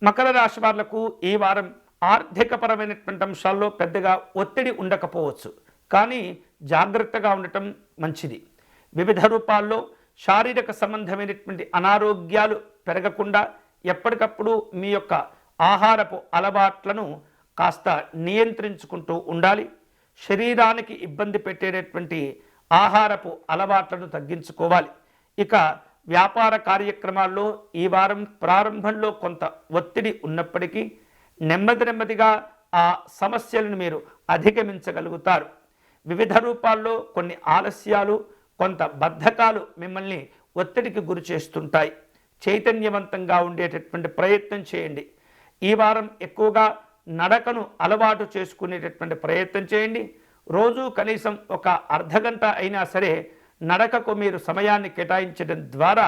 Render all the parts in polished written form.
మకర రాశి వాళ్లకు ఈ వారం ఆర్థికపరమైనటువంటి అంశాల్లో పెద్దగా ఒత్తిడి ఉండకపోవచ్చు, కానీ జాగ్రత్తగా ఉండటం మంచిది. వివిధ రూపాల్లో శారీరక సంబంధమైనటువంటి అనారోగ్యాలు పెరగకుండా ఎప్పటికప్పుడు మీ యొక్క ఆహారపు అలవాట్లను కాస్త నియంత్రించుకుంటూ ఉండాలి. శరీరానికి ఇబ్బంది పెట్టేటటువంటి ఆహారపు అలవాట్లను తగ్గించుకోవాలి. ఇక వ్యాపార కార్యక్రమాల్లో ఈ వారం ప్రారంభంలో కొంత ఒత్తిడి ఉన్నప్పటికీ నెమ్మదిగా ఆ సమస్యలను మీరు అధిగమించగలుగుతారు. వివిధ రూపాల్లో కొన్ని ఆలస్యాలు, కొంత బద్ధకాలు మిమ్మల్ని ఒత్తిడికి గురి చేస్తుంటాయి. చైతన్యవంతంగా ఉండేటటువంటి ప్రయత్నం చేయండి. ఈ వారం ఎక్కువగా నడకను అలవాటు చేసుకునేటటువంటి ప్రయత్నం చేయండి. రోజు కనీసం ఒక అర్ధగంట అయినా సరే నడకకు మీరు సమయాన్ని కేటాయించడం ద్వారా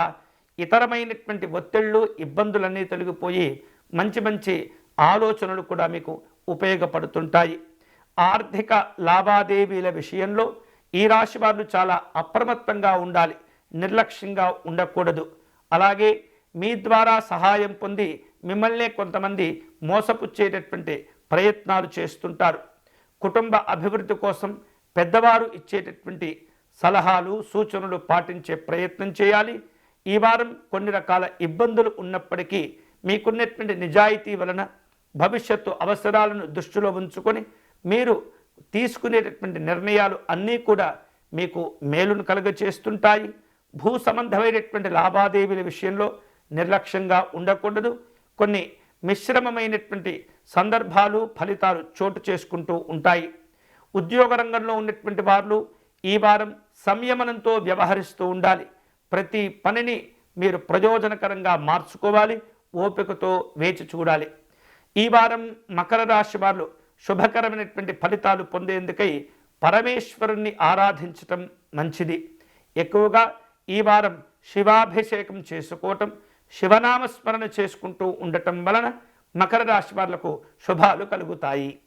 ఇతరమైనటువంటి ఒత్తిళ్ళు, ఇబ్బందులన్నీ తొలగిపోయి మంచి మంచి ఆలోచనలు కూడా మీకు ఉపయోగపడుతుంటాయి. ఆర్థిక లావాదేవీల విషయంలో ఈ రాశి వారు చాలా అప్రమత్తంగా ఉండాలి, నిర్లక్ష్యంగా ఉండకూడదు. అలాగే మీ ద్వారా సహాయం పొంది మిమ్మల్నే కొంతమంది మోసపుచ్చేటటువంటి ప్రయత్నాలు చేస్తుంటారు. కుటుంబ అభివృద్ధి కోసం పెద్దవారు ఇచ్చేటటువంటి సలహాలు, సూచనలు పాటించే ప్రయత్నం చేయాలి. ఈ వారం కొన్ని రకాల ఇబ్బందులు ఉన్నప్పటికీ మీకున్నటువంటి నిజాయితీ వలన భవిష్యత్తు అవసరాలను దృష్టిలో ఉంచుకొని మీరు తీసుకునేటటువంటి నిర్ణయాలు అన్నీ కూడా మీకు మేలును కలుగచేస్తుంటాయి. భూ సంబంధమైనటువంటి లావాదేవీల విషయంలో నిర్లక్ష్యంగా ఉండకూడదు. కొన్ని మిశ్రమమైనటువంటి సందర్భాలు, ఫలితాలు చోటు చేసుకుంటూ ఉంటాయి. ఉద్యోగ రంగంలో ఉన్నటువంటి వారు ఈ వారం సంయమనంతో వ్యవహరిస్తూ ఉండాలి. ప్రతి పనిని మీరు ప్రయోజనకరంగా మార్చుకోవాలి, ఓపికతో వేచి చూడాలి. ఈ వారం మకర రాశి వారు శుభకరమైనటువంటి ఫలితాలు పొందేందుకై పరమేశ్వరుణ్ణి ఆరాధించటం మంచిది. ఎక్కువగా ఈ వారం శివాభిషేకం చేసుకోవటం, శివనామస్మరణ చేసుకుంటూ ఉండటం వలన మకర రాశి వాళ్లకు శుభాలు కలుగుతాయి.